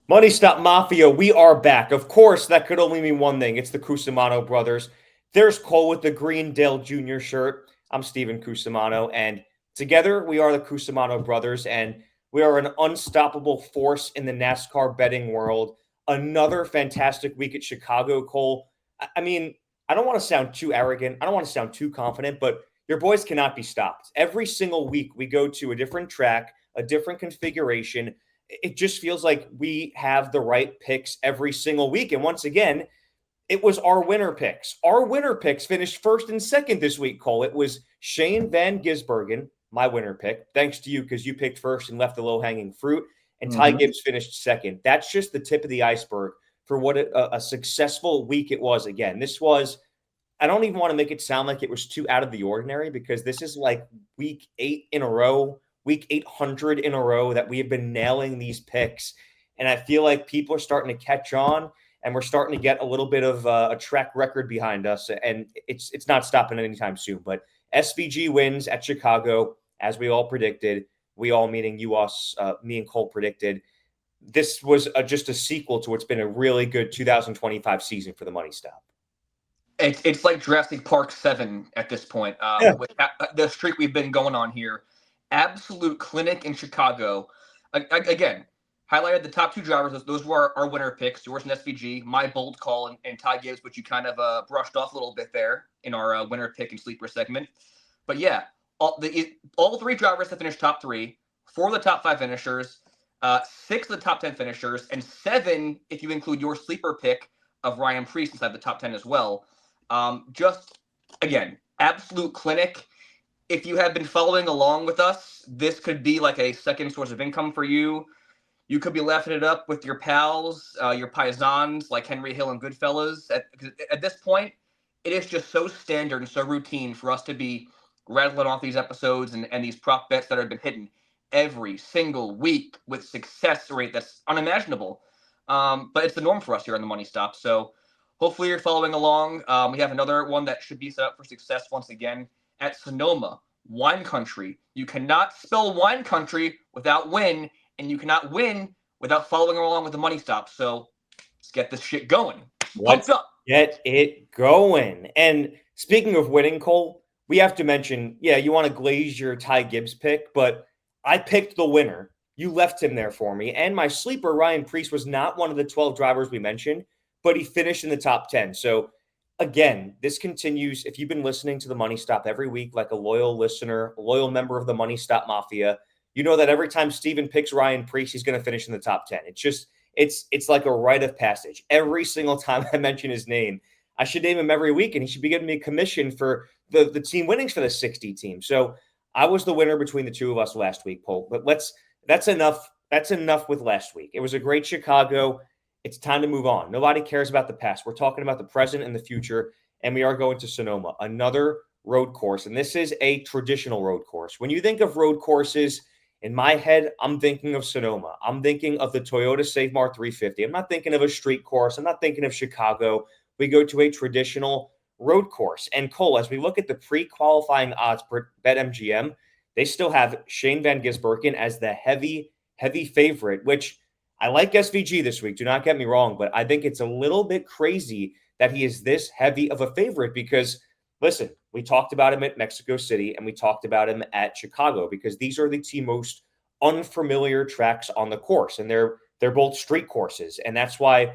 Money Stop Mafia, we are back. Of course, that could only mean one thing. It's the Cusumano brothers. There's Cole with the Greendale Jr. shirt. I'm Steven Cusumano, and together we are the Cusumano brothers, and we are an unstoppable force in the NASCAR betting world. Another fantastic week at Chicago, Cole. I mean, I don't want to sound too arrogant. I don't want to sound too confident, but your boys cannot be stopped. Every single week, we go to a different track, a different configuration. It just feels like we have the right picks every single week. And once again, it was our winner picks. Our winner picks finished first and second this week, Cole. It was Shane van Gisbergen, my winner pick. Thanks to you because you picked first and left the low hanging fruit. And Ty Gibbs finished second. That's just the tip of the iceberg for what a successful week it was. Again, this was, I don't even want to make it sound like it was too out of the ordinary because this is like week 8 in a row, week 800 in a row that we have been nailing these picks. And I feel like people are starting to catch on and we're starting to get a little bit of a track record behind us. And it's not stopping anytime soon. But SVG wins at Chicago, as we all predicted. We all, meaning you, us, me and Cole predicted. This was just a sequel to what's been a really good 2025 season for the Money Stop. It's like Jurassic Park 7 at this point. With the streak we've been going on here. Absolute clinic in Chicago. Again, highlighted the top two drivers. Those were our winner picks, yours and SVG, my bold call, and Ty Gibbs, which you kind of brushed off a little bit there in our winner pick and sleeper segment. But yeah, all three drivers have finished top three, 4 of the top 5 finishers, 6 of the top 10 finishers, and 7 if you include your sleeper pick of Ryan Preece inside the top 10 as well. Just, again, absolute clinic. If you have been following along with us, this could be like a second source of income for you. You could be laughing it up with your pals, your paisans like Henry Hill and Goodfellas. At this point, it is just so standard and so routine for us to be rattling off these episodes and these prop bets that have been hidden every single week with success rate that's unimaginable. But it's the norm for us here on the Money Stop. So hopefully you're following along. We have another one that should be set up for success once again at Sonoma, wine country. You cannot spell wine country without win, and you cannot win without following along with the Money Stop. So let's get this shit going. Let's get it going. And speaking of winning, Cole, we have to mention, you want to glaze your Ty Gibbs pick, but I picked the winner. You left him there for me. And my sleeper, Ryan Preece, was not one of the 12 drivers we mentioned, but he finished in the top 10. So again, this continues. If you've been listening to the Money Stop every week, like a loyal listener, a loyal member of the Money Stop Mafia, you know that every time Steven picks Ryan Preece, he's going to finish in the top 10. It's like a rite of passage. Every single time I mention his name, I should name him every week, and he should be giving me a commission for the team winnings for the 60 team. So I was the winner between the two of us last week, Paul. But that's enough. That's enough with last week. It was a great Chicago. It's time to move on. Nobody cares about the past. We're talking about the present and the future, and we are going to Sonoma, another road course. And this is a traditional road course. When you think of road courses, in my head, I'm thinking of Sonoma. I'm thinking of the Toyota SafeMart 350. I'm not thinking of a street course. I'm not thinking of Chicago. We go to a traditional road course. And Cole, as we look at the pre-qualifying odds per BetMGM, they still have Shane van Gisbergen as the heavy favorite, which I like SVG this week. Do not get me wrong, but I think it's a little bit crazy that he is this heavy of a favorite because, listen, we talked about him at Mexico City and we talked about him at Chicago because these are the two most unfamiliar tracks on the course, and they're both street courses, and that's why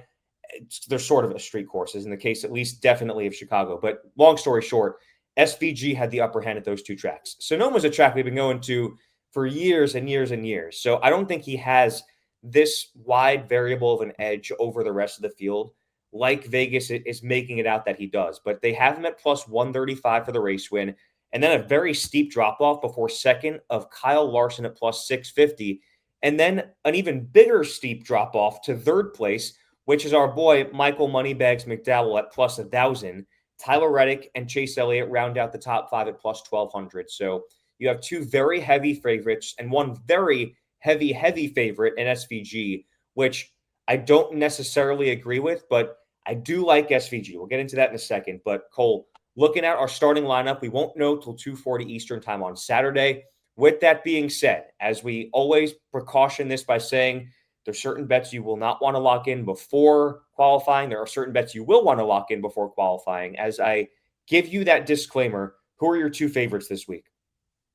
they're sort of a street courses in the case, at least, definitely of Chicago. But long story short, SVG had the upper hand at those two tracks. Sonoma's a track we've been going to for years and years and years, so I don't think he has this wide variable of an edge over the rest of the field like Vegas is making it out that he does. But they have him at plus 135 for the race win, and then a very steep drop-off before second of Kyle Larson at plus 650, and then an even bigger steep drop-off to third place, which is our boy Michael Moneybags McDowell at plus 1,000. Tyler Reddick and Chase Elliott round out the top 5 at plus 1,200. So you have two very heavy favorites and one very heavy favorite in SVG, which I don't necessarily agree with, but I do like SVG. We'll get into that in a second. But Cole, looking at our starting lineup, we won't know till 2:40 Eastern time on Saturday. With that being said, as we always precaution this by saying, There's certain bets you will not want to lock in before qualifying. There are certain bets you will want to lock in before qualifying. As I give you that disclaimer, who are your two favorites this week?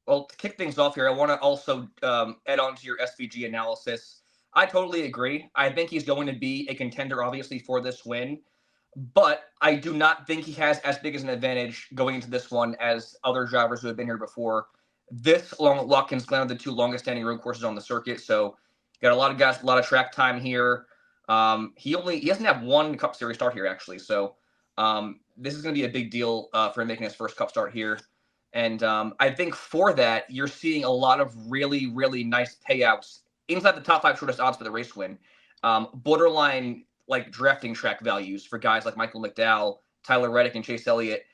Well, to kick things off here, I want to also add on to your SVG analysis. I totally agree. I think he's going to be a contender, obviously, for this win. But I do not think he has as big as an advantage going into this one as other drivers who have been here before. This long at Watkins Glen are the two longest standing road courses on the circuit. So got a lot of guys, a lot of track time here. He doesn't have one Cup Series start here, actually. So this is going to be a big deal for him making his first Cup start here. And I think for that, you're seeing a lot of really, really nice payouts inside the top 5 shortest odds for the race win. Borderline like drafting track values for guys like Michael McDowell, Tyler Reddick, and Chase Elliott.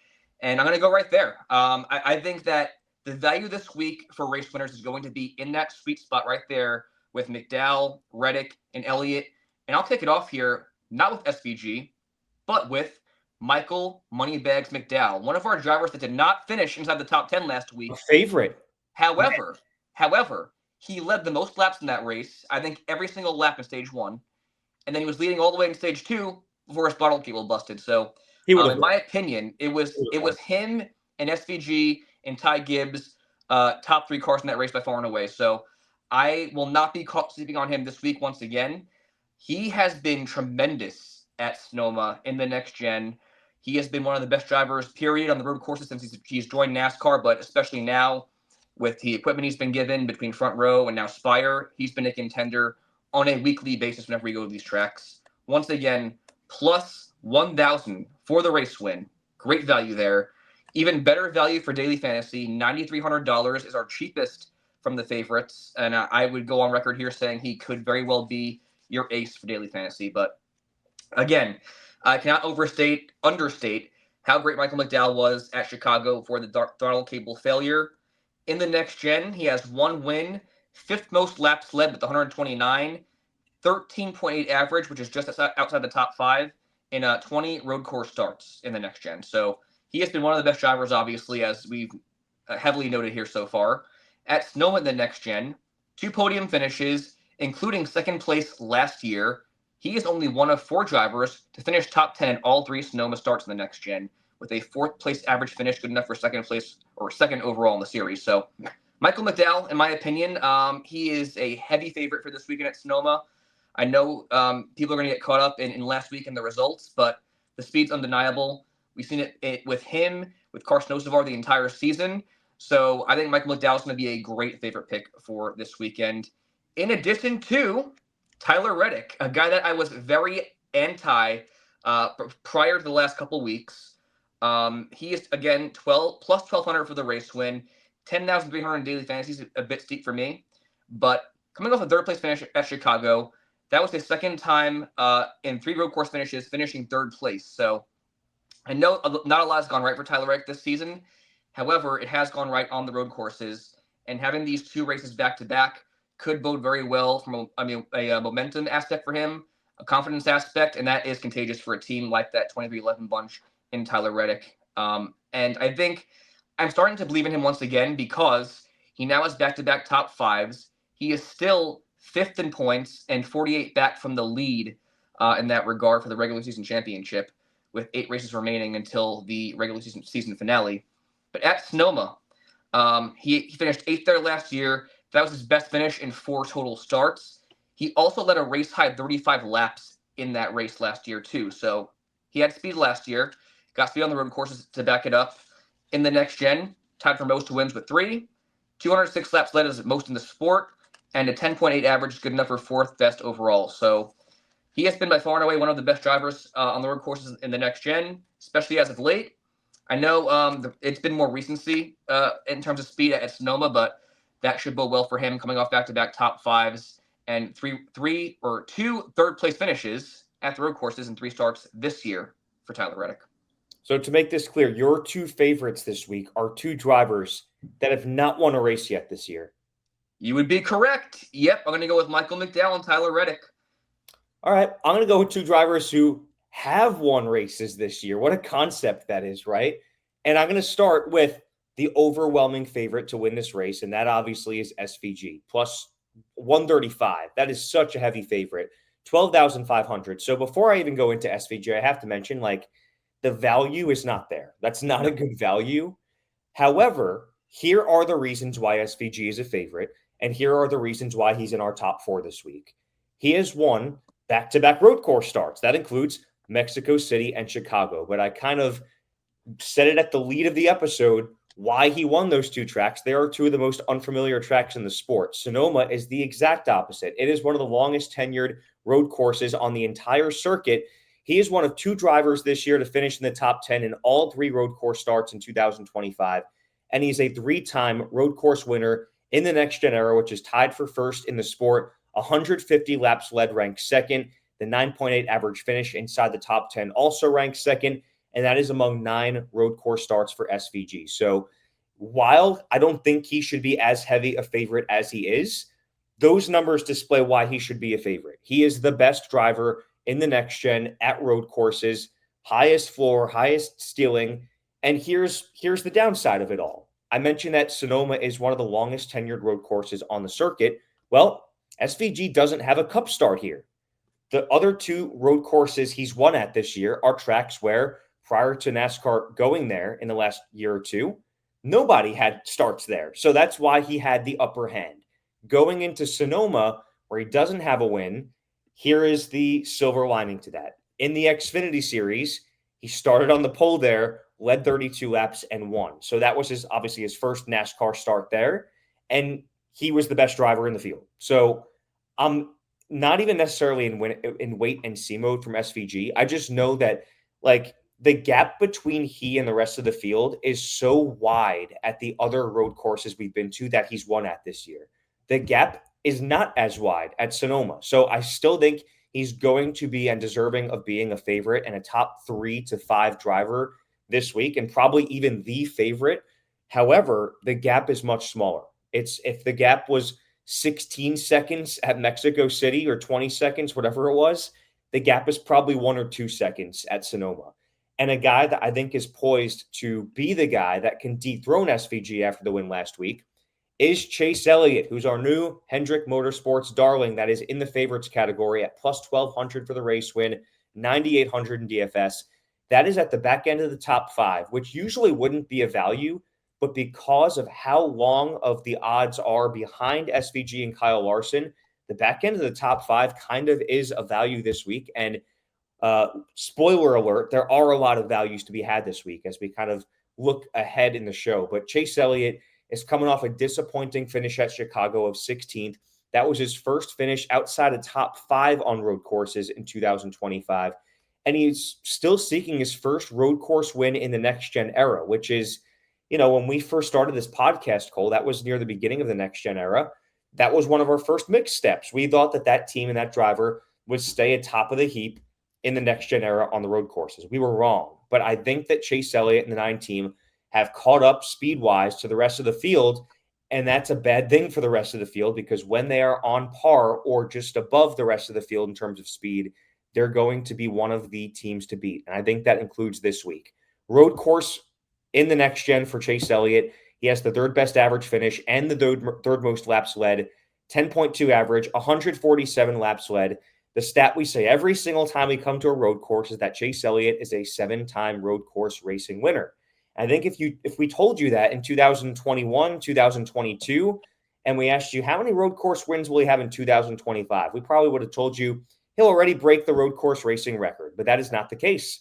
And I'm going to go right there. I think that the value this week for race winners is going to be in that sweet spot right there with McDowell, Reddick, and Elliott. And I'll kick it off here, not with SVG, but with Michael Moneybags McDowell, one of our drivers that did not finish inside the top 10 last week. A favorite. However, he led the most laps in that race. I think every single lap in stage 1. And then he was leading all the way in stage 2 before his bottle cable busted. So, in my opinion, it was him and SVG and Ty Gibbs, top 3 cars in that race by far and away. So I will not be caught sleeping on him this week once again. He has been tremendous at Sonoma in the next gen. He has been one of the best drivers, period, on the road courses since he's joined NASCAR, but especially now with the equipment he's been given between Front Row and now Spire, he's been a contender on a weekly basis whenever we go to these tracks. Once again, plus 1,000 for the race win. Great value there. Even better value for daily fantasy. $9,300 is our cheapest from the favorites. And I would go on record here saying he could very well be your ace for daily fantasy. But again, I cannot understate how great Michael McDowell was at Chicago for the throttle cable failure. In the next gen, he has 1 win, 5th most laps led with 129, 13.8 average, which is just outside the top 5, in 20 road course starts in the next gen. So he has been one of the best drivers, obviously, as we've heavily noted here so far. At Sonoma in the next gen, 2 podium finishes, including 2nd place last year. He is only one of 4 drivers to finish top 10 in all 3 Sonoma starts in the next gen, with a 4th place average finish, good enough for 2nd place or 2nd overall in the series. So Michael McDowell, in my opinion, he is a heavy favorite for this weekend at Sonoma. I know people are going to get caught up in last week in the results, but the speed's undeniable. We've seen it with him, with Carson Osevar the entire season. So I think Michael McDowell is going to be a great favorite pick for this weekend. In addition to Tyler Reddick, a guy that I was very anti prior to the last couple weeks. He is, again, plus 1,200 for the race win. 10,300 daily fantasy is a bit steep for me. But coming off a 3rd place finish at Chicago, that was his 2nd time in 3 road course finishes, finishing 3rd place. So I know not a lot has gone right for Tyler Reddick this season. However, it has gone right on the road courses. And having these 2 races back-to-back could bode very well from a momentum aspect for him, a confidence aspect, and that is contagious for a team like that 2311 bunch in Tyler Reddick. And I think I'm starting to believe in him once again because he now has back-to-back top 5s. He is still 5th in points and 48 back from the lead in that regard for the regular season championship, with 8 races remaining until the regular season finale. But at Sonoma, he finished 8th there last year. That was his best finish in 4 total starts. He also led a race-high 35 laps in that race last year, too. So he had speed last year, got speed on the road courses to back it up. In the next gen, tied for most wins with 3. 206 laps led as most in the sport, and a 10.8 average is good enough for 4th best overall. So he has been by far and away one of the best drivers on the road courses in the next gen, especially as of late. I know it's been more recency in terms of speed at Sonoma, but that should bode well for him coming off back-to-back top 5s and 2 3rd-place finishes at the road courses in 3 starts this year for Tyler Reddick. So to make this clear, your 2 favorites this week are 2 drivers that have not won a race yet this year. You would be correct. Yep, I'm going to go with Michael McDowell and Tyler Reddick. All right, I'm going to go with 2 drivers who have won races this year. What a concept that is, right? And I'm going to start with the overwhelming favorite to win this race, and that obviously is SVG, plus 135. That is such a heavy favorite. 12,500. So before I even go into SVG, I have to mention like the value is not there. That's not a good value. However, here are the reasons why SVG is a favorite, and here are the reasons why he's in our top 4 this week. He has won back-to-back road course starts. That includes Mexico City and Chicago. But I kind of said it at the lead of the episode why he won those 2 tracks. They are 2 of the most unfamiliar tracks in the sport. Sonoma is the exact opposite. It is one of the longest tenured road courses on the entire circuit. He is one of 2 drivers this year to finish in the top 10 in all 3 road course starts in 2025. And he's a 3-time road course winner in the next gen era, which is tied for first in the sport. 150 laps led, ranked second. The 9.8 average finish inside the top 10 also ranks second. And that is among 9 road course starts for SVG. So while I don't think he should be as heavy a favorite as he is, those numbers display why he should be a favorite. He is the best driver in the next gen at road courses, highest floor, highest ceiling. And here's the downside of it all. I mentioned that Sonoma is one of the longest tenured road courses on the circuit. Well, SVG doesn't have a cup start here. The other 2 road courses he's won at this year are tracks where prior to NASCAR going there in the last year or 2, nobody had starts there. So that's why he had the upper hand. Going into Sonoma, where he doesn't have a win, here is the silver lining to that. In the Xfinity Series, he started on the pole there, led 32 laps, and won. So that was obviously his first NASCAR start there, and he was the best driver in the field. So I'm not even necessarily in wait and see mode from SVG. I just know that like the gap between he and the rest of the field is so wide at the other road courses we've been to that he's won at this year. The gap is not as wide at Sonoma. So I still think he's going to be and deserving of being a favorite and a top 3 to 5 driver this week, and probably even the favorite. However, the gap is much smaller. If the gap was 16 seconds at Mexico City or 20 seconds, whatever it was, the gap is probably 1 or 2 seconds at Sonoma. And a guy that I think is poised to be the guy that can dethrone SVG after the win last week is Chase Elliott, who's our new Hendrick Motorsports darling that is in the favorites category at plus 1,200 for the race win, 9,800 in DFS. That is at the back end of the top 5, which usually wouldn't be a value, but because of how long of the odds are behind SVG and Kyle Larson, the back end of the top 5 kind of is a value this week. And spoiler alert, there are a lot of values to be had this week as we kind of look ahead in the show. But Chase Elliott is coming off a disappointing finish at Chicago of 16th. That was his first finish outside of top 5 on road courses in 2025. And he's still seeking his first road course win in the next gen era, which is, when we first started this podcast, Cole, that was near the beginning of the next gen era. That was one of our first mixed steps. We thought that team and that driver would stay atop of the heap in the next gen era on the road courses. We were wrong. But I think that Chase Elliott and the 9 team have caught up speed-wise to the rest of the field, and that's a bad thing for the rest of the field because when they are on par or just above the rest of the field in terms of speed, they're going to be one of the teams to beat. And I think that includes this week. Road course in the next gen for Chase Elliott. He has the 3rd best average finish and the third most laps led, 10.2 average, 147 laps led. The stat we say every single time we come to a road course is that Chase Elliott is a 7-time road course racing winner. I think if we told you that in 2021, 2022, and we asked you how many road course wins will he have in 2025, we probably would have told you he'll already break the road course racing record, but that is not the case.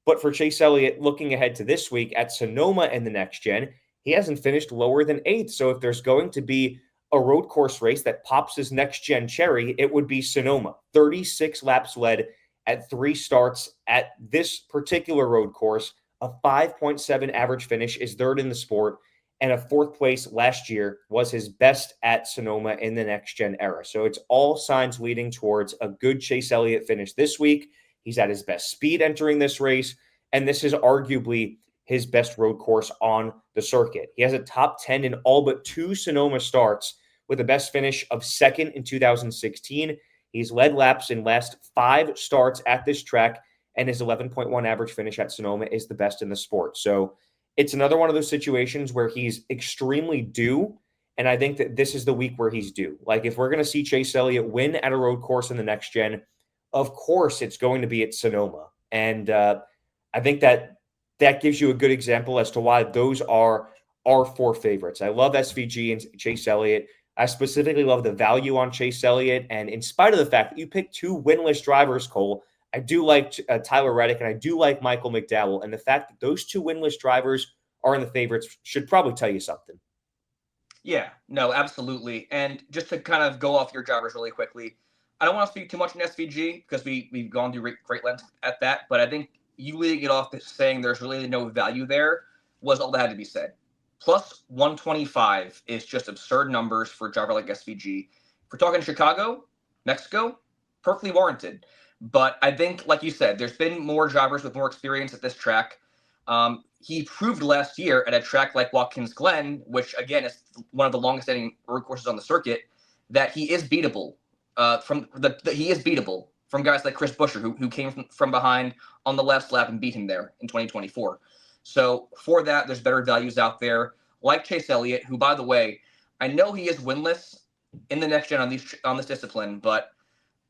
But for Chase Elliott, looking ahead to this week at Sonoma in the next gen, he hasn't finished lower than 8th. So if there's going to be a road course race that pops his next gen cherry, it would be Sonoma. 36 laps led at 3 starts at this particular road course. A 5.7 average finish is 3rd in the sport, and a 4th place last year was his best at Sonoma in the next gen era. So it's all signs leading towards a good Chase Elliott finish this week. He's at his best speed entering this race, and this is arguably his best road course on the circuit. He has a top 10 in all but 2 Sonoma starts with a best finish of 2nd in 2016. He's led laps in last 5 starts at this track, and his 11.1 average finish at Sonoma is the best in the sport. So it's another one of those situations where he's extremely due, And I think that this is the week where he's due. Like, if we're going to see Chase Elliott win at a road course in the next gen, of course it's going to be at Sonoma. And I think that gives you a good example as to why those are our four favorites. I love SVG and Chase Elliott. I specifically love the value on Chase Elliott. And in spite of the fact that you picked two winless drivers, Cole, I do like Tyler Reddick and I do like Michael McDowell. And the fact that those two winless drivers are in the favorites should probably tell you something. Yeah, no, absolutely. And just to kind of go off your drivers really quickly, I don't want to speak too much on SVG because we've gone through great lengths at that, but I think you leading it off saying there's really no value there was all that had to be said. Plus 125 is just absurd numbers for a driver like SVG. If we're talking Chicago, Mexico, perfectly warranted. But I think, like you said, there's been more drivers with more experience at this track. He proved last year at a track like Watkins Glen, which again is one of the longest standing road courses on the circuit, that he is beatable. He is beatable from guys like Chris Buescher, who came from behind on the last lap and beat him there in 2024. So for that, there's better values out there, like Chase Elliott, who, by the way, I know he is winless in the next gen on this discipline, but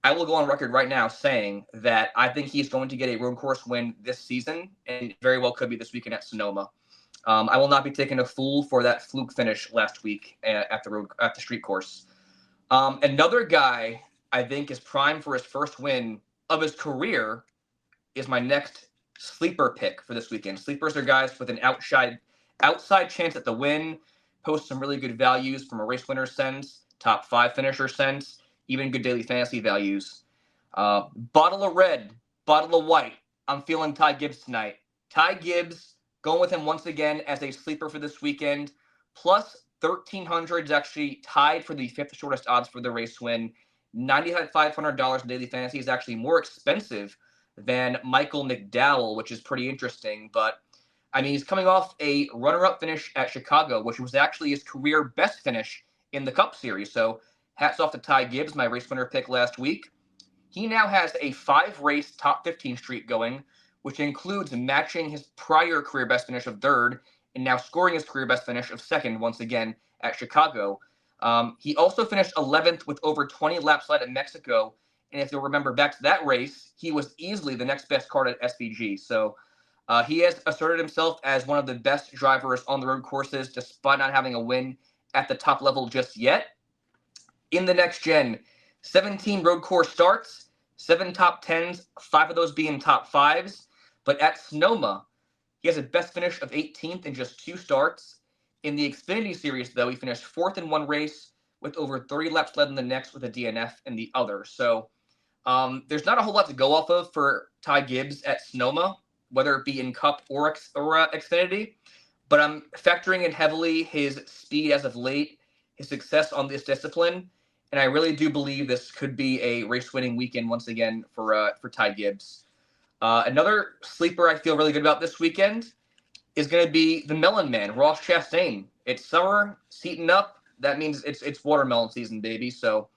I will go on record right now saying that I think he's going to get a road course win this season, and very well could be this weekend at Sonoma. I will not be taking a fool for that fluke finish last week at the street course. Another guy I think is primed for his first win of his career is my next sleeper pick for this weekend. Sleepers are guys with an outside chance at the win, post some really good values from a race winner sense, top 5 finisher sense, even good daily fantasy values. Bottle of red, bottle of white. I'm feeling Ty Gibbs tonight. Ty Gibbs, going with him once again as a sleeper for this weekend. Plus 1,300 is actually tied for the 5th shortest odds for the race win. $9,500 in daily fantasy is actually more expensive than Michael McDowell, which is pretty interesting. But, I mean, he's coming off a runner-up finish at Chicago, which was actually his career best finish in the Cup Series. So, hats off to Ty Gibbs, my race winner pick last week. He now has a 5-race top 15 streak going, which includes matching his prior career best finish of 3rd and now scoring his career best finish of 2nd once again at Chicago. He also finished 11th with over 20 laps led at Mexico. And if you'll remember back to that race, he was easily the next best card at SVG. So he has asserted himself as one of the best drivers on the road courses, despite not having a win at the top level just yet. In the next gen, 17 road course starts, 7 top 10s, 5 of those being top 5s. But at Sonoma, he has a best finish of 18th in just 2 starts. In the Xfinity Series, though, he finished 4th in 1 race with over 30 laps led in the next with a DNF in the other. So there's not a whole lot to go off of for Ty Gibbs at Sonoma, whether it be in Cup or Xfinity. But I'm factoring in heavily his speed as of late, his success on this discipline. And I really do believe this could be a race-winning weekend once again for Ty Gibbs. Another sleeper I feel really good about this weekend is going to be the Melon Man, Ross Chastain. It's summer, it's heating up. That means it's watermelon season, baby. So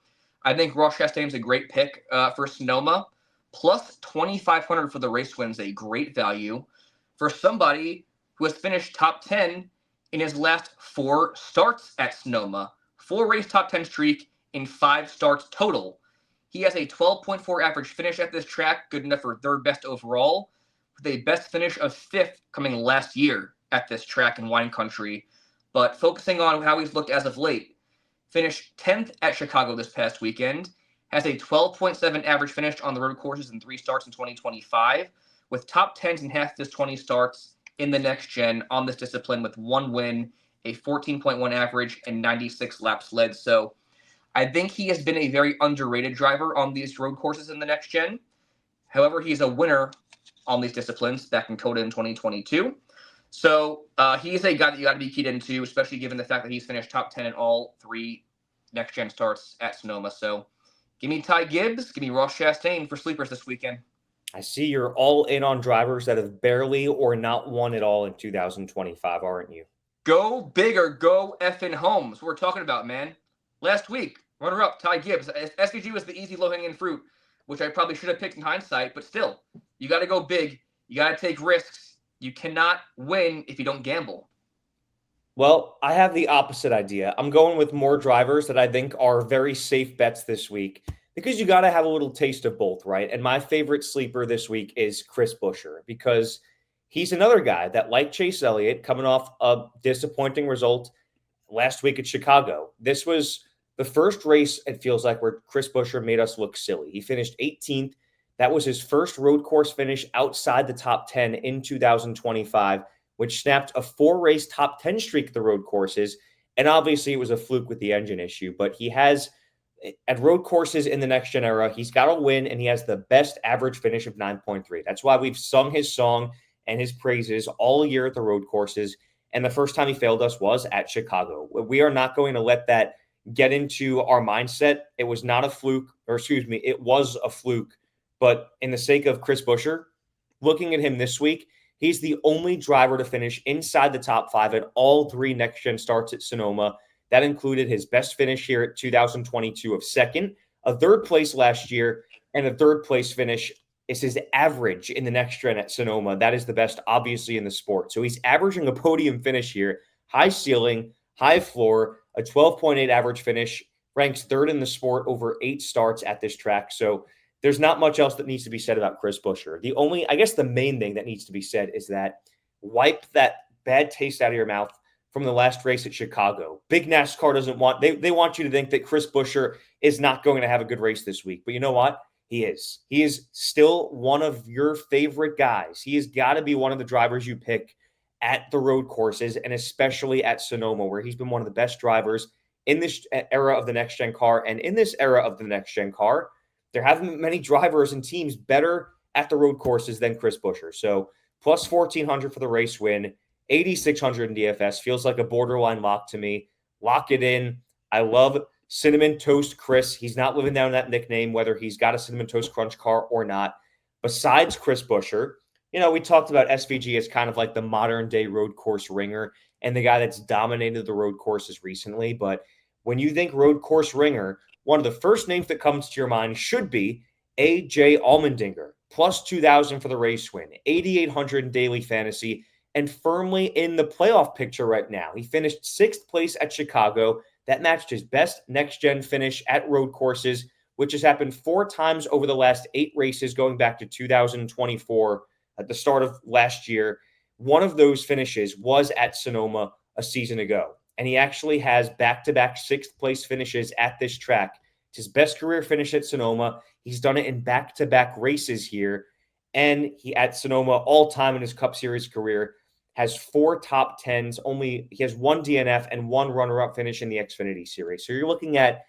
I think Ross Chastain's a great pick for Sonoma. Plus 2,500 for the race win's a great value for somebody who has finished top 10 in his last 4 starts at Sonoma. 4-race top 10 streak in 5 starts total. He has a 12.4 average finish at this track, good enough for 3rd best overall, with a best finish of 5th coming last year at this track in wine country. But focusing on how he's looked as of late, finished 10th at Chicago this past weekend, has a 12.7 average finish on the road courses in 3 starts in 2025, with top 10s in half his 20 starts in the next gen on this discipline with 1 win, a 14.1 average, and 96 laps led. So I think he has been a very underrated driver on these road courses in the next gen. However, he's a winner on these disciplines back in COTA in 2022. So he's a guy that you got to be keyed into, especially given the fact that he's finished top 10 in all 3 next-gen starts at Sonoma. So give me Ty Gibbs, give me Ross Chastain for sleepers this weekend. I see you're all in on drivers that have barely or not won at all in 2025, aren't you? Go big or go effing home. That's what we're talking about, man. Last week, runner-up, Ty Gibbs. SVG was the easy low-hanging fruit, which I probably should have picked in hindsight, but still, you got to go big. You got to take risks. You cannot win if you don't gamble. Well, I have the opposite idea. I'm going with more drivers that I think are very safe bets this week because you got to have a little taste of both, right? And my favorite sleeper this week is Chris Buescher because he's another guy that, like Chase Elliott, coming off a disappointing result last week at Chicago. This was the first race, it feels like, where Chris Buescher made us look silly. He finished 18th. That was his first road course finish outside the top 10 in 2025, which snapped a four-race top 10 streak at the road courses. And obviously, it was a fluke with the engine issue, but he has at road courses in the next gen era, he's got a win and he has the best average finish of 9.3. That's why we've sung his song and his praises all year at the road courses. And the first time he failed us was at Chicago. We are not going to let that get into our mindset. It was not a fluke, or excuse me, it was a fluke. But in the sake of Chris Buescher, looking at him this week, he's the only driver to finish inside the top five at all three next-gen starts at Sonoma. That included his best finish here at 2022 of second, a third place last year, and a third place finish is his average in the next gen at Sonoma. That is the best, obviously, in the sport. So he's averaging a podium finish here, high ceiling, high floor, a 12.8 average finish, ranks third in the sport over 8 starts at this track. So there's not much else that needs to be said about Chris Buescher. The only, I guess the main thing that needs to be said is that wipe that bad taste out of your mouth from the last race at Chicago. Big NASCAR doesn't want, they want you to think that Chris Buescher is not going to have a good race this week. But you know what? He is. He is still one of your favorite guys. He has got to be one of the drivers you pick at the road courses, and especially at Sonoma, where he's been one of the best drivers in this era of the next-gen car. And in this era of the next-gen car, there haven't been many drivers and teams better at the road courses than Chris Buescher. So plus 1,400 for the race win, 8,600 in DFS. Feels like a borderline lock to me. Lock it in. I love Cinnamon Toast Chris. He's not living down that nickname, whether he's got a Cinnamon Toast Crunch car or not. Besides Chris Buescher, we talked about SVG as kind of like the modern day road course ringer and the guy that's dominated the road courses recently. But when you think road course ringer, one of the first names that comes to your mind should be AJ Allmendinger, plus 2,000 for the race win, 8,800 in daily fantasy, and firmly in the playoff picture right now. He finished 6th place at Chicago. That matched his best next-gen finish at road courses, which has happened 4 times over the last 8 races going back to 2024 at the start of last year. One of those finishes was at Sonoma a season ago, and he actually has back-to-back 6th-place finishes at this track. It's his best career finish at Sonoma. He's done it in back-to-back races here, and he at Sonoma all-time in his Cup Series career has 4 top 10s. He has 1 DNF and 1 runner-up finish in the Xfinity Series. So you're looking at,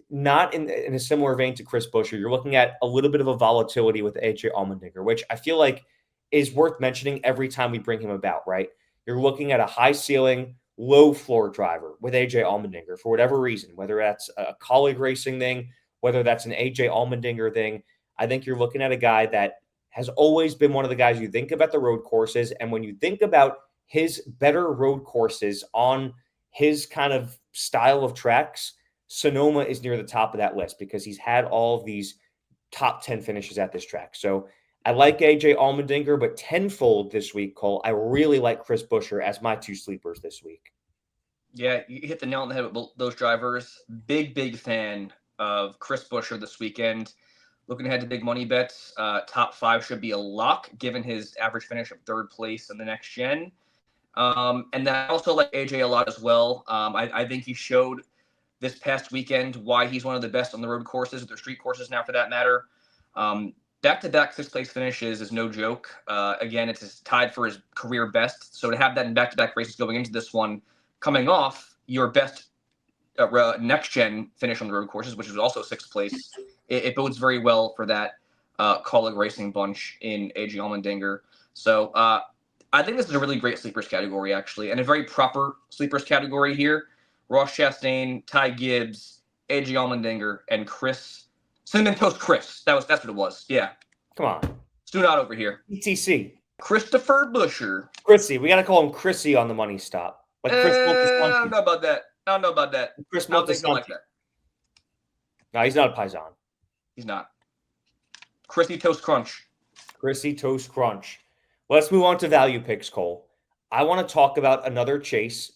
not in a similar vein to Chris Buescher, you're looking at a little bit of a volatility with AJ Allmendinger, which I feel like is worth mentioning every time we bring him about, right? You're looking at a high ceiling, low floor driver with AJ Allmendinger for whatever reason, whether that's a colleague racing thing, whether that's an AJ Allmendinger thing. I think you're looking at a guy that has always been one of the guys you think about the road courses. And when you think about his better road courses on his kind of style of tracks, Sonoma is near the top of that list because he's had all of these top 10 finishes at this track. So I like AJ Allmendinger, but tenfold this week, Cole. I really like Chris Buescher as my 2 sleepers this week. Yeah, you hit the nail on the head with those drivers. Big fan of Chris Buescher this weekend. Looking ahead to big money bets, top 5 should be a lock given his average finish of 3rd place in the next gen. And then I also like AJ a lot as well. I think he showed this past weekend why he's one of the best on the road courses, or the street courses now for that matter. Back-to-back 6th place finishes is no joke. Again, it's tied for his career best. So to have that in back-to-back races going into this one, coming off your best next-gen finish on the road courses, which was also 6th place, it bodes very well for that colleague racing bunch in AJ Allmendinger. So I think this is a really great sleepers category, actually, and a very proper sleepers category here. Ross Chastain, Ty Gibbs, AJ Allmendinger, and Cinnamon Toast Chris. That's what it was. Yeah. Come on. Stu not over here. ETC. Christopher Buescher. Chrissy. We got to call him Chrissy on the money stop. Like Chris I don't know about that. Chris I don't think he'll like that. No, he's not a paisan. He's not. Chrissy Toast Crunch. Chrissy Toast Crunch. Let's move on to value picks, Cole. I want to talk about another chase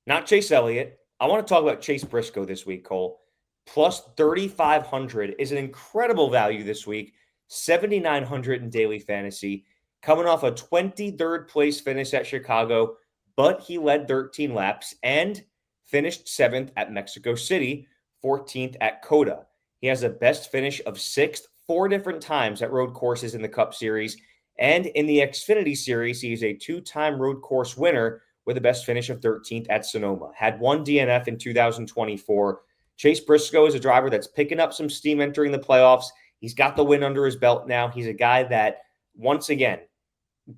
not Chase Elliott. I want to talk about Chase Briscoe this week, Cole. Plus 3,500 is an incredible value this week. 7,900 in daily fantasy, coming off a 23rd place finish at Chicago, but he led 13 laps and finished 7th at Mexico City, 14th at Coda. He has a best finish of 6th 4 different times at road courses in the Cup Series. And in the Xfinity Series, he is a 2-time road course winner with a best finish of 13th at Sonoma. Had 1 DNF in 2024. Chase Briscoe is a driver that's picking up some steam entering the playoffs. He's got the win under his belt now. He's a guy that, once again,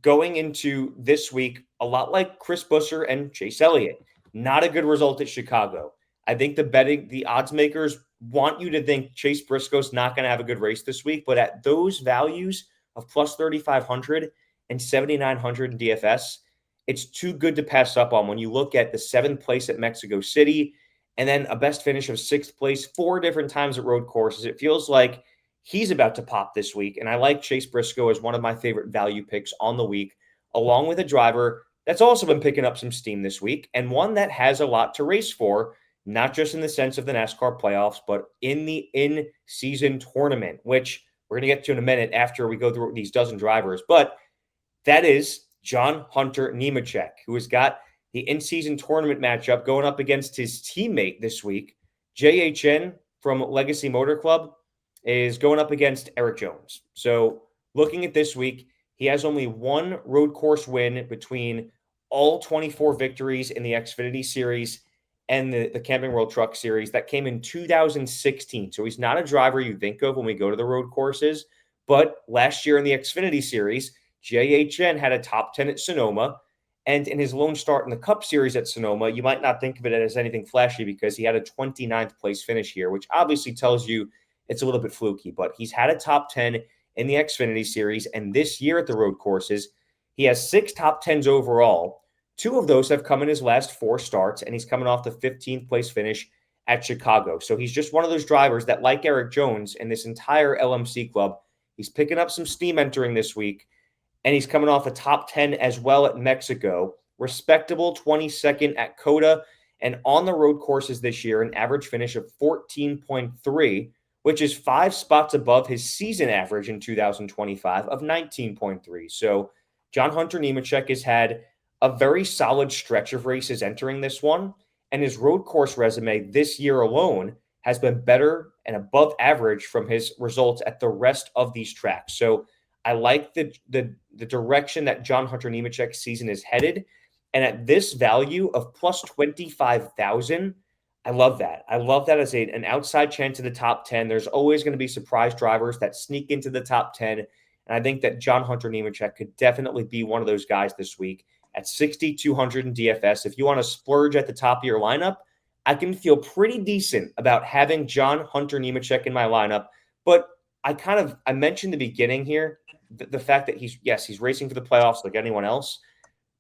going into this week, a lot like Chris Buescher and Chase Elliott, not a good result at Chicago. I think the odds makers want you to think Chase Briscoe's not going to have a good race this week, but at those values of plus 3,500 and 7,900 in DFS, it's too good to pass up on when you look at the 7th place at Mexico City and then a best finish of 6th place 4 different times at road courses. It feels like he's about to pop this week, and I like Chase Briscoe as one of my favorite value picks on the week, along with a driver that's also been picking up some steam this week and one that has a lot to race for, not just in the sense of the NASCAR playoffs, but in the in-season tournament, which we're going to get to in a minute after we go through these dozen drivers. But that is John Hunter Nemechek, who has got the in-season tournament matchup going up against his teammate this week. JHN from Legacy Motor Club is going up against Eric Jones. So looking at this week, he has only one road course win between all 24 victories in the Xfinity Series and the Camping World Truck Series. That came in 2016. So he's not a driver you think of when we go to the road courses. But last year in the Xfinity Series, JHN had a top 10 at Sonoma. And in his lone start in the Cup Series at Sonoma, you might not think of it as anything flashy because he had a 29th place finish here, which obviously tells you it's a little bit fluky. But he's had a top 10 in the Xfinity Series. And this year at the road courses, he has 6 top 10s overall. 2 of those have come in his last 4 starts, and he's coming off the 15th place finish at Chicago. So he's just one of those drivers that, like Eric Jones and this entire LMC club, he's picking up some steam entering this week, and he's coming off a top 10 as well at Mexico, respectable 22nd at Coda, and on the road courses this year, an average finish of 14.3, which is 5 spots above his season average in 2025 of 19.3. So John Hunter Nemechek has had a very solid stretch of races entering this one, and his road course resume this year alone has been better and above average from his results at the rest of these tracks. So I like the direction that John Hunter Nemechek's season is headed, and at this value of plus 25,000, I love that. I love that as an outside chance in the top 10. There's always going to be surprise drivers that sneak into the top 10, and I think that John Hunter Nemechek could definitely be one of those guys this week. At 6,200 in DFS, if you want to splurge at the top of your lineup, I can feel pretty decent about having John Hunter Nemechek in my lineup. But I mentioned the beginning here, the fact that he's racing for the playoffs like anyone else.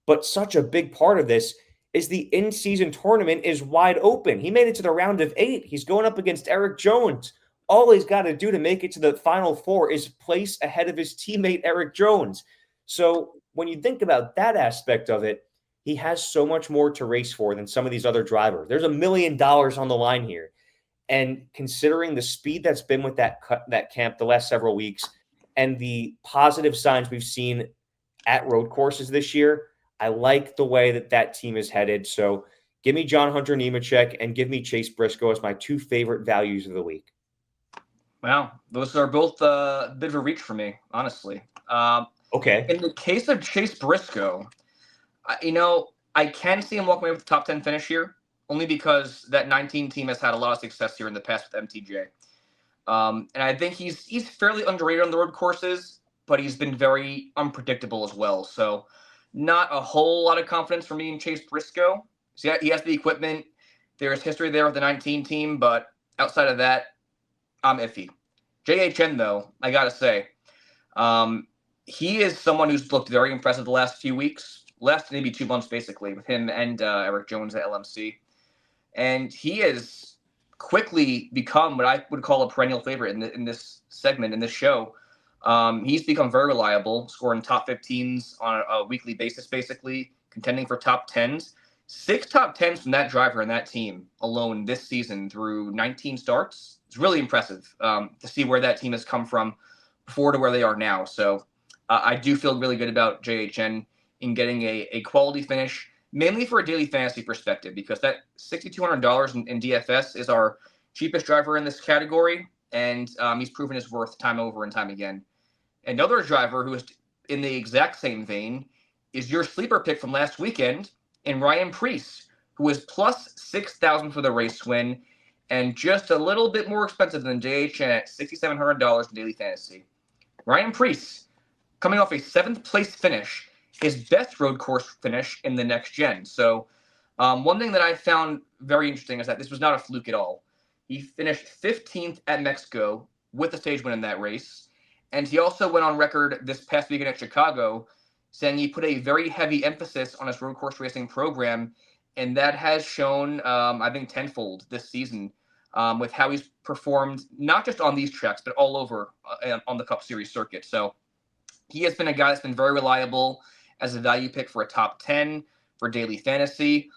But such a big part of this is the in-season tournament is wide open. He made it to the round of 8. He's going up against Eric Jones. All he's got to do to make it to the Final Four is place ahead of his teammate Eric Jones. So when you think about that aspect of it, he has so much more to race for than some of these other drivers. There's $1 million on the line here. And considering the speed that's been with that camp the last several weeks and the positive signs we've seen at road courses this year, I like the way that team is headed. So give me John Hunter Nemechek and give me Chase Briscoe as my 2 favorite values of the week. Wow, those are both a bit of a reach for me, honestly. Okay. In the case of Chase Briscoe, I can see him walking away with the top 10 finish here, only because that 19 team has had a lot of success here in the past with MTJ. And I think he's fairly underrated on the road courses, but he's been very unpredictable as well. So not a whole lot of confidence for me in Chase Briscoe. So he has the equipment. There's history there with the 19 team, but outside of that, I'm iffy. JHN, though, I got to say, he is someone who's looked very impressive the last few weeks, last maybe 2 months, basically, with him and Eric Jones at LMC. And he has quickly become what I would call a perennial favorite in this segment, in this show. He's become very reliable, scoring top 15s on a weekly basis, basically, contending for top 10s. 6 top 10s from that driver and that team alone this season through 19 starts. It's really impressive to see where that team has come from before to where they are now. So I do feel really good about JHN in getting a quality finish, mainly for a daily fantasy perspective, because that $6,200 in DFS is our cheapest driver in this category, and he's proven his worth time over and time again. Another driver who is in the exact same vein is your sleeper pick from last weekend in Ryan Preece, who is plus 6,000 for the race win and just a little bit more expensive than JHN at $6,700 in daily fantasy. Ryan Preece, coming off a 7th place finish, his best road course finish in the next gen. So one thing that I found very interesting is that this was not a fluke at all. He finished 15th at Mexico with the stage win in that race. And he also went on record this past weekend at Chicago saying he put a very heavy emphasis on his road course racing program. And that has shown, I think, tenfold this season with how he's performed, not just on these tracks, but all over on the Cup Series circuit. So he has been a guy that's been very reliable as a value pick for a top 10 for daily fantasy.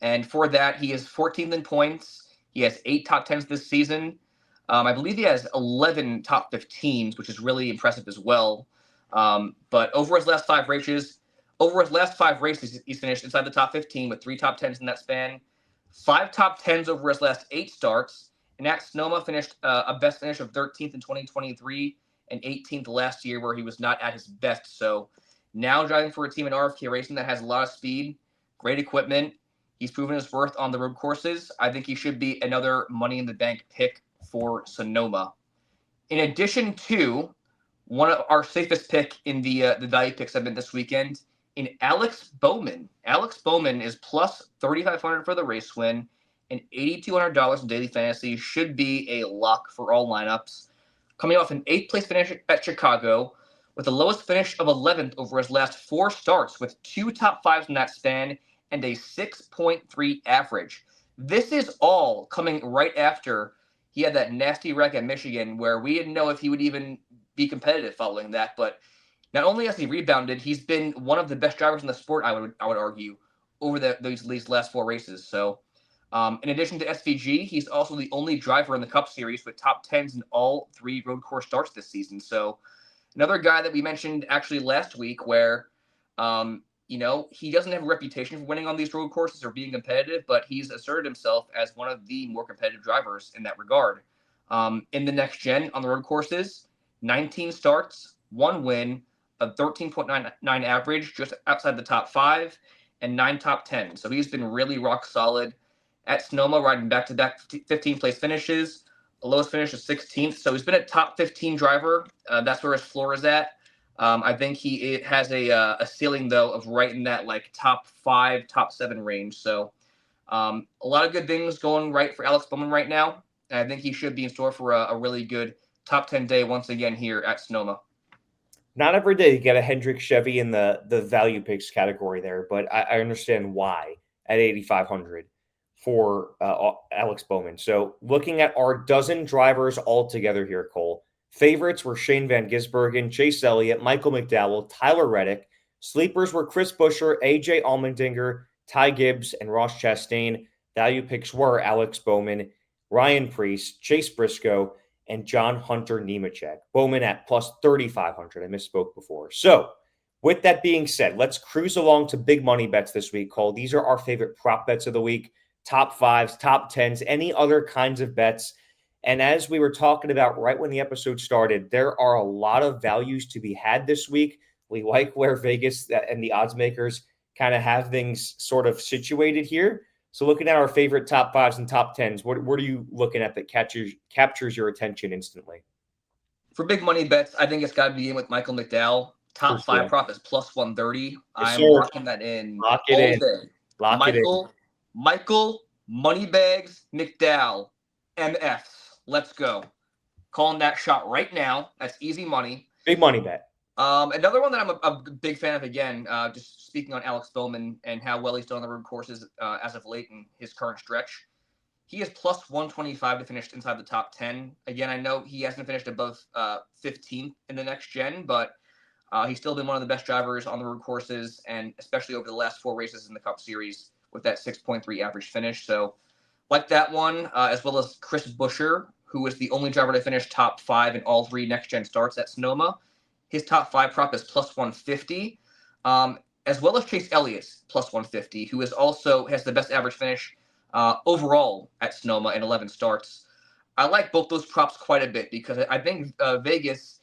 And for that, he is 14th in points. He has 8 top 10s this season. I believe he has 11 top 15s, which is really impressive as well. But over his last 5 races, he's finished inside the top 15 with 3 top 10s in that span, 5 top 10s over his last 8 starts. And at Sonoma finished a best finish of 13th in 2023 and 18th last year, where he was not at his best. So now driving for a team in RFK Racing that has a lot of speed, great equipment. He's proven his worth on the road courses. I think he should be another Money in the Bank pick for Sonoma. In addition to one of our safest pick in the value pick segment this weekend, in Alex Bowman. Alex Bowman is plus 3,500 for the race win and $8,200 in daily fantasy. Should be a lock for all lineups. Coming off an 8th place finish at Chicago with the lowest finish of 11th over his last 4 starts with 2 top 5s in that span and a 6.3 average. This is all coming right after he had that nasty wreck at Michigan where we didn't know if he would even be competitive following that. But not only has he rebounded, he's been one of the best drivers in the sport, I would argue, over these last 4 races. So in addition to SVG, he's also the only driver in the Cup Series with top 10s in all 3 road course starts this season. So another guy that we mentioned actually last week where, he doesn't have a reputation for winning on these road courses or being competitive, but he's asserted himself as one of the more competitive drivers in that regard. In the next gen on the road courses, 19 starts, 1 win, a 13.99 average, just outside the top 5, and 9 top 10. So he's been really rock solid at Sonoma, riding back-to-back 15th-place finishes. The lowest finish is 16th. So he's been a top 15 driver. That's where his floor is at. I think he has a ceiling, though, of right in that top 5, top 7 range. So a lot of good things going right for Alex Bowman right now. And I think he should be in store for a really good top 10 day once again here at Sonoma. Not every day you get a Hendrick Chevy in the value picks category there, but I understand why at 8,500 for Alex Bowman. So looking at our dozen drivers all together here, Cole, favorites were Shane van Gisbergen, Chase Elliott, Michael McDowell, Tyler Reddick. Sleepers were Chris Buescher, AJ Allmendinger, Ty Gibbs, and Ross Chastain. Value picks were Alex Bowman, Ryan Preece, Chase Briscoe, and John Hunter Nemechek. Bowman at plus 3,500. I misspoke before. So with that being said, let's cruise along to big money bets this week, Cole. These are our favorite prop bets of the week. Top 5s, top 10s, any other kinds of bets. And as we were talking about right when the episode started, there are a lot of values to be had this week. We like where Vegas and the odds makers kind of have things sort of situated here. So looking at our favorite top 5s and top 10s, what are you looking at that captures your attention instantly? For big money bets, I think it's got to be in with Michael McDowell. Top 5 prop is plus 130. Yes, I'm sir. locking that in all day. Lock it in. Michael Moneybags McDowell, MFs. Let's go. Calling that shot right now. That's easy money. Big money bet. Another one that I'm a big fan of, again, just speaking on Alex Bowman and how well he's done on the road courses as of late in his current stretch. He is plus 125 to finish inside the top 10. Again, I know he hasn't finished above 15th in the next gen, but he's still been one of the best drivers on the road courses, and especially over the last 4 races in the Cup Series with that 6.3 average finish. So like that one, as well as Chris Buescher, who was the only driver to finish top 5 in all 3 next-gen starts at Sonoma. His top 5 prop is plus 150, as well as Chase Elliott's plus 150, who is also has the best average finish overall at Sonoma in 11 starts. I like both those props quite a bit because I think Vegas,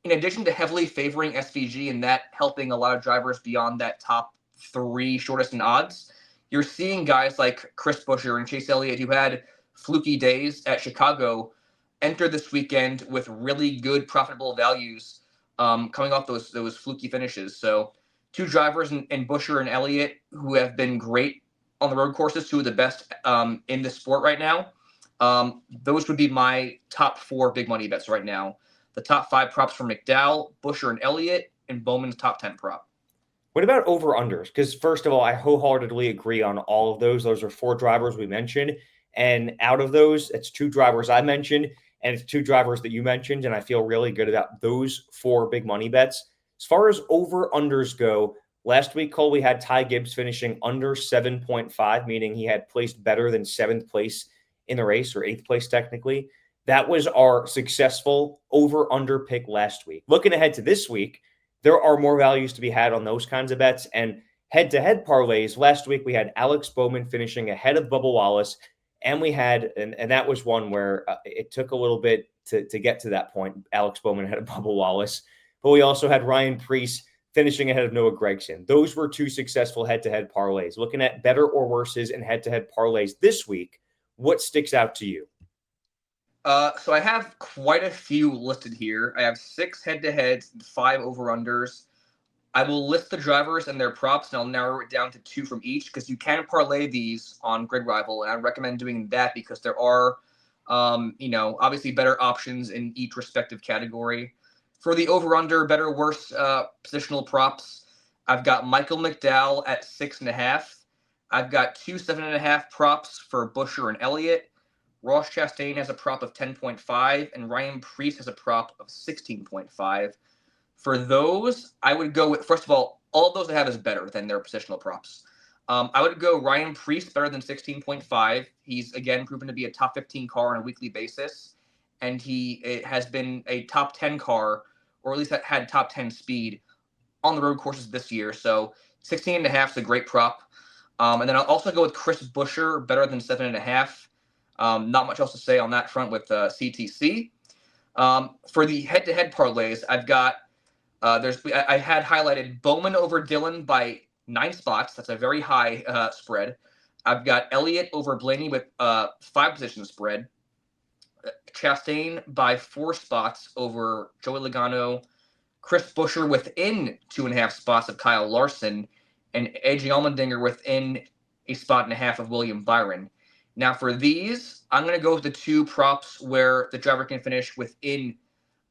in addition to heavily favoring SVG and that helping a lot of drivers beyond that top 3 shortest in odds, you're seeing guys like Chris Buescher and Chase Elliott, who had fluky days at Chicago, enter this weekend with really good profitable values coming off those fluky finishes. So 2 drivers in Buescher and Elliott who have been great on the road courses, 2 of the best in the sport right now. Those would be my top 4 big money bets right now. The top 5 props for McDowell, Buescher and Elliott, and Bowman's top 10 prop. What about over-unders? Because first of all, I wholeheartedly agree on all of those. Those are 4 drivers we mentioned. And out of those, it's 2 drivers I mentioned, and it's 2 drivers that you mentioned. And I feel really good about those 4 big money bets. As far as over-unders go, last week, Cole, we had Ty Gibbs finishing under 7.5, meaning he had placed better than 7th place in the race, or 8th place technically. That was our successful over-under pick last week. Looking ahead to this week, there are more values to be had on those kinds of bets. And head-to-head parlays, last week we had Alex Bowman finishing ahead of Bubba Wallace. And we had, and that was one where it took a little bit to get to that point. Alex Bowman ahead of Bubba Wallace. But we also had Ryan Preece finishing ahead of Noah Gragson. Those were 2 successful head-to-head parlays. Looking at better or worses and head-to-head parlays this week, what sticks out to you? So I have quite a few listed here. I have 6 head-to-heads, 5 over-unders. I will list the drivers and their props, and I'll narrow it down to 2 from each because you can parlay these on Grid Rival, and I recommend doing that because there are, obviously better options in each respective category. For the over-under, better or worse positional props, I've got Michael McDowell at 6.5. I've got 2 7.5 props for Buescher and Elliott. Ross Chastain has a prop of 10.5, and Ryan Preece has a prop of 16.5. For those, I would go with, first of all of those I have is better than their positional props. I would go Ryan Preece better than 16.5. He's, again, proven to be a top 15 car on a weekly basis, and it has been a top 10 car, or at least had top 10 speed on the road courses this year. So 16.5 is a great prop. And then I'll also go with Chris Buescher better than 7.5. Not much else to say on that front with CTC. For the head-to-head parlays, I've got I had highlighted Bowman over Dillon by 9 spots. That's a very high spread. I've got Elliott over Blaney with 5 position spread. Chastain by 4 spots over Joey Logano. Chris Buescher within 2.5 spots of Kyle Larson, and AJ Allmendinger within a spot and a half of William Byron. Now for these, I'm going to go with the 2 props where the driver can finish within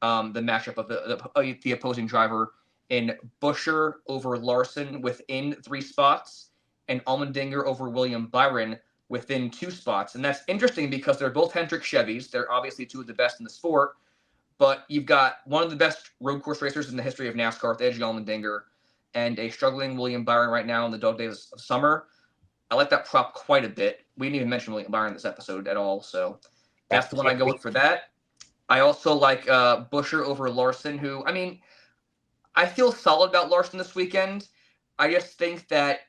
the matchup of the opposing driver, in Buescher over Larson within 3 spots, and Allmendinger over William Byron within 2 spots. And that's interesting because they're both Hendrick Chevys. They're obviously 2 of the best in the sport, but you've got one of the best road course racers in the history of NASCAR with AJ Allmendinger and a struggling William Byron right now in the dog days of summer. I like that prop quite a bit. We didn't even mention William Byron in this episode at all, so that's the one I go with for that. I also like Buescher over Larson, who, I feel solid about Larson this weekend. I just think that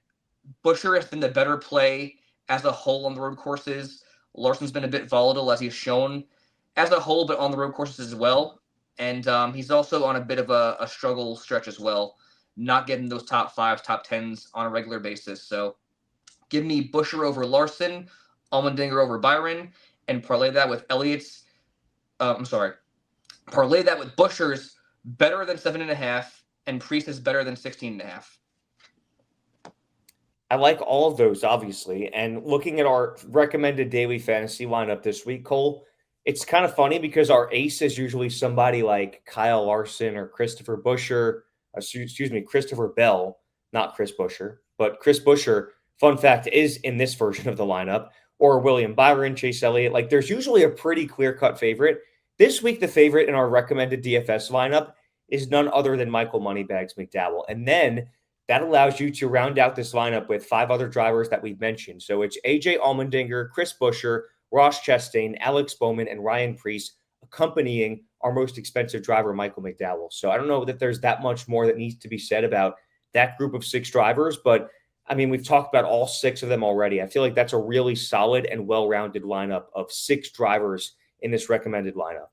Buescher has been the better play as a whole on the road courses. Larson's been a bit volatile, as he's shown as a whole, but on the road courses as well. And he's also on a bit of a struggle stretch as well, not getting those top 5s, top 10s on a regular basis. So give me Buescher over Larson, Allmendinger over Byron, and parlay that with parlay that with Buescher's better than 7.5 and Preece's better than 16.5. I like all of those, obviously. And looking at our recommended daily fantasy lineup this week, Cole, it's kind of funny because our ace is usually somebody like Kyle Larson or Christopher Bell, not Chris Buescher, but Chris Buescher, fun fact, is in this version of the lineup, or William Byron, Chase Elliott. Like, there's usually a pretty clear-cut favorite. This week, the favorite in our recommended DFS lineup is none other than Michael Moneybags McDowell. And then That allows you to round out this lineup with 5 other drivers that we've mentioned. So it's AJ Allmendinger, Chris Buescher, Ross Chastain, Alex Bowman, and Ryan Preece accompanying our most expensive driver, Michael McDowell. So I don't know that there's that much more that needs to be said about that group of 6 drivers, but I mean, we've talked about all 6 of them already. I feel like that's a really solid and well-rounded lineup of 6 drivers in this recommended lineup.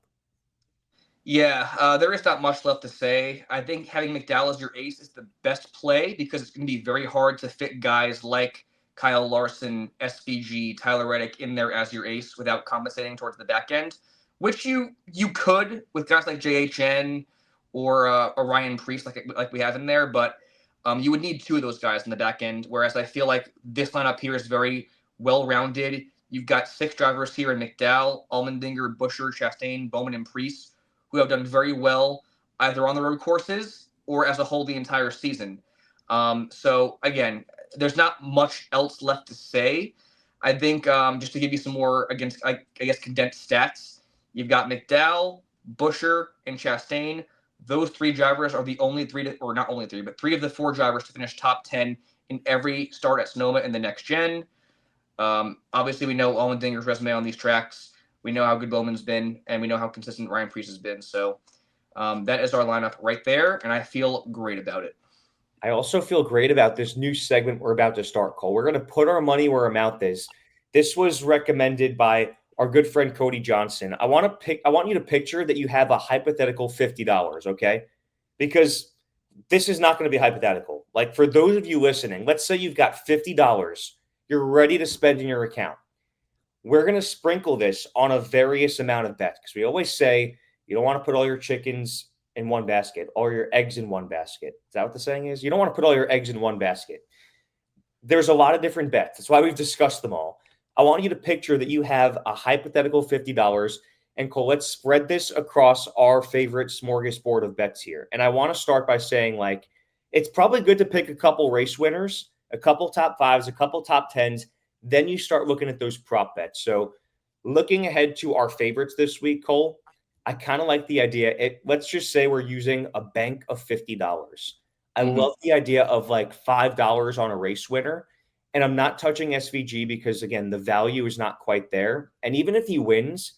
Yeah, there is not much left to say. I think having McDowell as your ace is the best play because it's going to be very hard to fit guys like Kyle Larson, SVG, Tyler Reddick in there as your ace without compensating towards the back end, which you could with guys like JHN or Ryan Preece like we have in there, but you would need 2 of those guys in the back end. Whereas I feel like this lineup here is very well rounded. You've got 6 drivers here in McDowell, Allmendinger, Buescher, Chastain, Bowman, and Preece, who have done very well either on the road courses or as a whole the entire season. So again, there's not much else left to say. I think just to give you some more I guess condensed stats, you've got McDowell, Buescher, and Chastain. Those 3 drivers are the only 3 or not only 3, but 3 of the 4 drivers to finish top 10 in every start at Sonoma in the next gen. Obviously, we know Allmendinger's resume on these tracks. We know how good Bowman's been, and we know how consistent Ryan Preece has been. So that is our lineup right there, and I feel great about it. I also feel great about this new segment we're about to start, Cole. We're going to put our money where our mouth is. This was recommended by our good friend Cody Johnson. I want you to picture that you have a hypothetical $50, okay? Because this is not going to be hypothetical. Like for those of you listening, let's say you've got $50 you're ready to spend in your account. We're going to sprinkle this on a various amount of bets because we always say you don't want to put all your chickens in one basket, all your eggs in one basket. Is that what the saying is? You don't want to put all your eggs in one basket. There's a lot of different bets. That's why we've discussed them all. I want you to picture that you have a hypothetical $50. And Cole, let's spread this across our favorite smorgasbord of bets here. And I want to start by saying, like, it's probably good to pick a couple race winners, a couple top 5s, a couple top 10s. Then you start looking at those prop bets. So looking ahead to our favorites this week, Cole, I kind of like the idea. Let's just say we're using a bank of $50. I love the idea of like $5 on a race winner. And I'm not touching SVG because, again, the value is not quite there. And even if he wins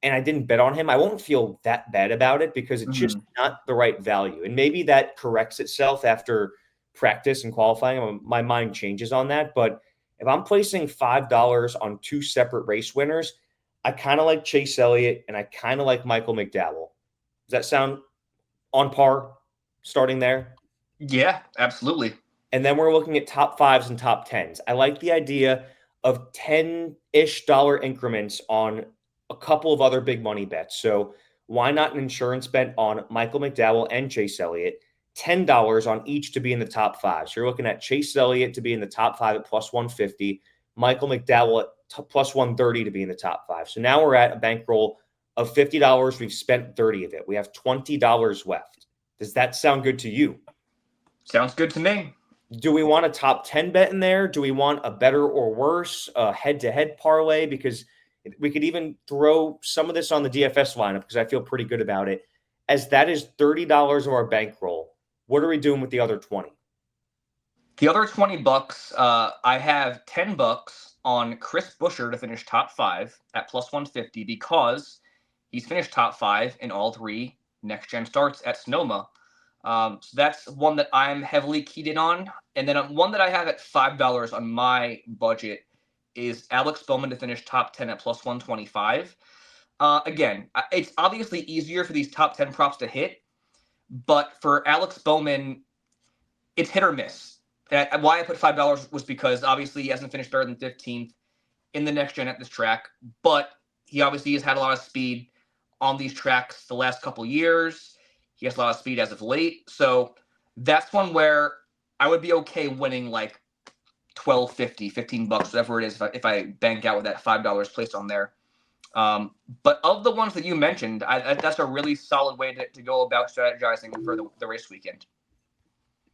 and I didn't bet on him, I won't feel that bad about it because it's just not the right value. And maybe that corrects itself after practice and qualifying. My mind changes on that. But if I'm placing $5 on 2 separate race winners, I kind of like Chase Elliott and I kind of like Michael McDowell. Does that sound on par starting there? Yeah, absolutely. And then we're looking at top 5s and top 10s. I like the idea of $10-ish increments on a couple of other big money bets. So why not an insurance bet on Michael McDowell and Chase Elliott? $10 on each to be in the top 5. So you're looking at Chase Elliott to be in the top 5 at plus 150, Michael McDowell at plus 130 to be in the top 5. So now we're at a bankroll of $50. We've spent 30 of it. We have $20 left. Does that sound good to you? Sounds good to me. Do we want a top 10 bet in there? Do we want a better or worse head-to-head parlay? Because we could even throw some of this on the DFS lineup because I feel pretty good about it. As that is $30 of our bankroll, what are we doing with the other 20? The other $20, I have $10 on Chris Buescher to finish top 5 at plus 150 because he's finished top 5 in all 3 next-gen starts at Sonoma. So that's one that I'm heavily keyed in on. And then one that I have at $5 on my budget is Alex Bowman to finish top 10 at plus 125. Again, it's obviously easier for these top 10 props to hit, but for Alex Bowman, it's hit or miss. Why I put $5 was because obviously he hasn't finished better than 15th in the next gen at this track, but he obviously has had a lot of speed on these tracks the last couple years. He has a lot of speed as of late. So that's one where I would be okay winning like $12.50, $15, whatever it is, if I bank out with that $5 placed on there. But of the ones that you mentioned, that's a really solid way to go about strategizing for the race weekend.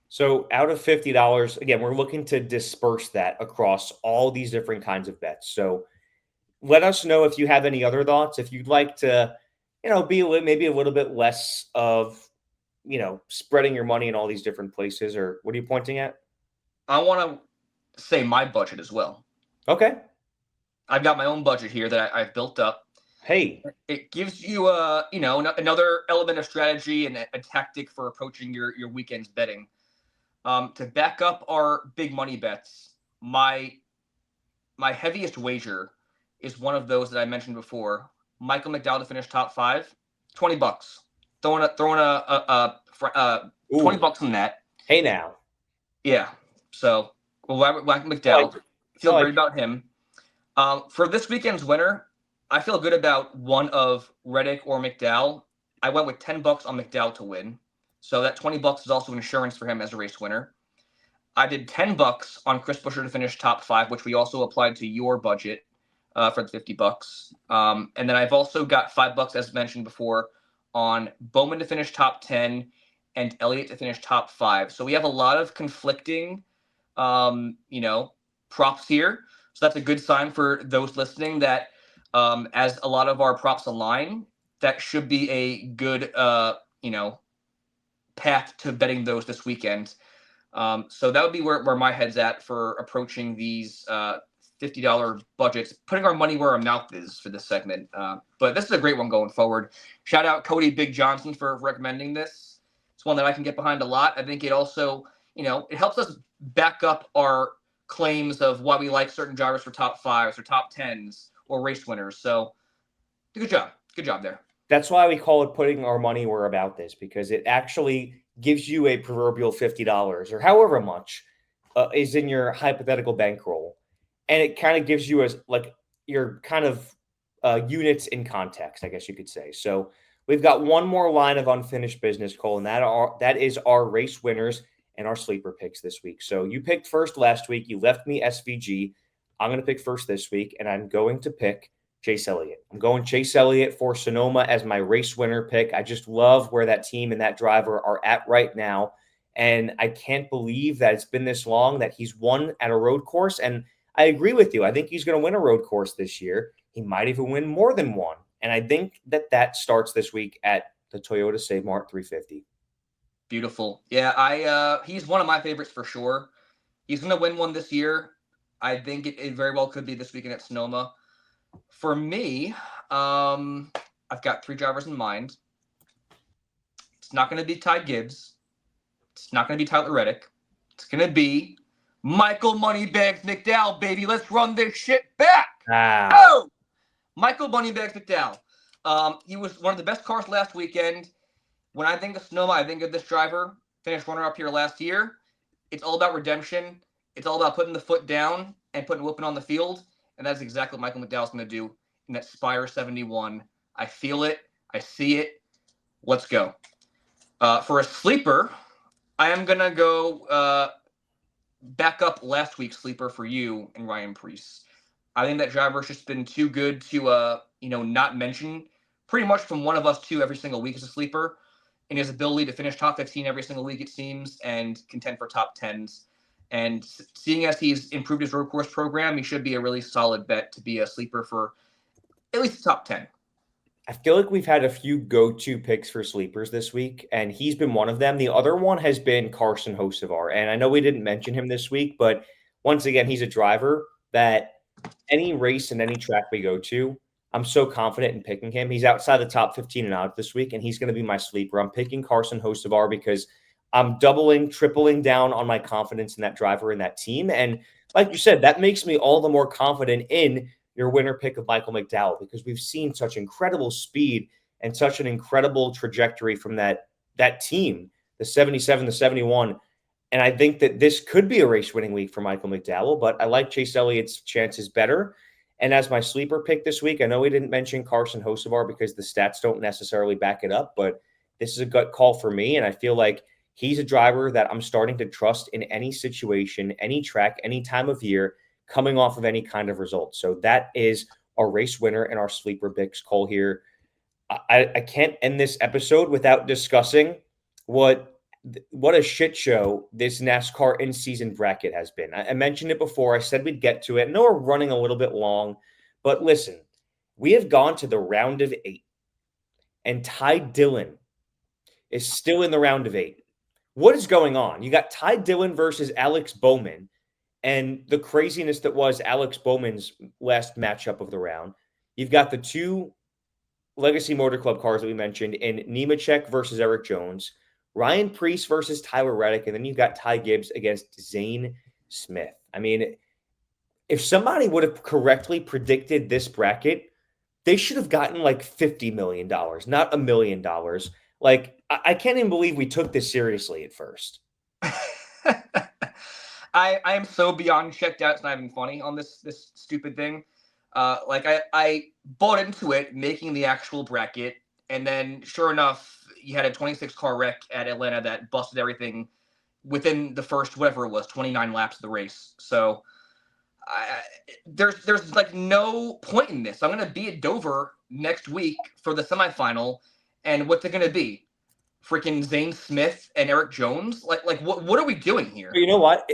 So out of $50, again, we're looking to disperse that across all these different kinds of bets. So let us know if you have any other thoughts. If you'd like to, be maybe a little bit less of spreading your money in all these different places, or what are you pointing at? I want to say my budget as well. Okay. I've got my own budget here that I've built up. Hey, it gives you another element of strategy and a tactic for approaching your weekend's betting. To back up our big money bets, my heaviest wager is one of those that I mentioned before. Michael McDowell to finish top 5, $20. Throwing a $20 on that. Hey now. Yeah. So whack McDowell. Feel great about him. For this weekend's winner, I feel good about one of Reddick or McDowell. I went with $10 on McDowell to win. So that $20 is also insurance for him as a race winner. I did $10 on Chris Buescher to finish top 5, which we also applied to your budget for the $50. And then I've also got $5, as mentioned before, on Bowman to finish top 10 and Elliott to finish top 5. So we have a lot of conflicting, props here. So that's a good sign for those listening that as a lot of our props align, that should be a good, path to betting those this weekend. So that would be where my head's at for approaching these $50 budgets, putting our money where our mouth is for this segment. But this is a great one going forward. Shout out Cody Big Johnson for recommending this. It's one that I can get behind a lot. I think it also, it helps us back up our claims of why we like certain drivers for top 5s or top 10s or race winners. So good job. Good job there. That's why we call it putting our money where about this, because it actually gives you a proverbial $50 or however much is in your hypothetical bankroll. And it kind of gives you your kind of units in context, I guess you could say. So we've got one more line of unfinished business, Cole, and that is our race winners and our sleeper picks this week. So you picked first last week. You left me SVG. I'm going to pick first this week, and I'm going to pick Chase Elliott. I'm going Chase Elliott for Sonoma as my race winner pick. I just love where that team and that driver are at right now. And I can't believe that it's been this long that he's won at a road course. And I agree with you. I think he's going to win a road course this year. He might even win more than one. And I think that starts this week at the Toyota Save Mart 350. Beautiful. Yeah, he's one of my favorites for sure. He's going to win one this year. I think it very well could be this weekend at Sonoma. For me, I've got 3 drivers in mind. It's not going to be Ty Gibbs. It's not going to be Tyler Reddick. It's going to be Michael Moneybags McDowell, baby. Let's run this shit back. Oh! Michael Moneybags McDowell. He was one of the best cars last weekend. When I think of Sonoma, I think of this driver. Finished runner-up here last year. It's all about redemption. It's all about putting the foot down and putting whooping on the field. And that's exactly what Michael McDowell's going to do in that Spire 71. I feel it. I see it. Let's go. For a sleeper, I am going to go back up last week's sleeper for you and Ryan Preece. I think that driver's just been too good to, not mention pretty much from one of us two every single week as a sleeper, in his ability to finish top 15 every single week, it seems, and contend for top 10s. And seeing as he's improved his road course program, he should be a really solid bet to be a sleeper for at least the top 10. I feel like we've had a few go-to picks for sleepers this week, and he's been one of them. The other one has been Carson Hocevar, and I know we didn't mention him this week, but once again, he's a driver that any race and any track we go to, I'm so confident in picking him. He's outside the top 15 and out this week, and he's going to be my sleeper. I'm picking Carson Hocevar because I'm tripling down on my confidence in that driver and that team. And like you said, that makes me all the more confident in your winner pick of Michael McDowell, because we've seen such incredible speed and such an incredible trajectory from that team, the 77, the 71. And I think that this could be a race-winning week for Michael McDowell, but I like Chase Elliott's chances better. And as my sleeper pick this week, I know we didn't mention Carson Hocevar because the stats don't necessarily back it up, but this is a gut call for me, and I feel like he's a driver that I'm starting to trust in any situation, any track, any time of year, coming off of any kind of result. So that is our race winner and our sleeper picks, Cole, here. I can't end this episode without discussing what a shit show this NASCAR in-season bracket has been. I mentioned it before. I said we'd get to it. I know we're running a little bit long, but listen, we have gone to the round of 8, and Ty Dillon is still in the round of 8. What is going on? You got Ty Dillon versus Alex Bowman, and the craziness that was Alex Bowman's last matchup of the round. You've got the 2 Legacy Motor Club cars that we mentioned in Nemechek versus Eric Jones, Ryan Preece versus Tyler Reddick, and then you've got Ty Gibbs against Zane Smith. I mean, if somebody would have correctly predicted this bracket, they should have gotten like $50 million, not $1 million. Like, I can't even believe we took this seriously at first. I am so beyond checked out. It's not even funny on this stupid thing. I bought into it, making the actual bracket, and then sure enough, you had a 26-car wreck at Atlanta that busted everything within the first, whatever it was, 29 laps of the race. So there's like no point in this. I'm going to be at Dover next week for the semifinal, and what's it going to be? Freaking Zane Smith and Eric Jones? Like what are we doing here? You know what?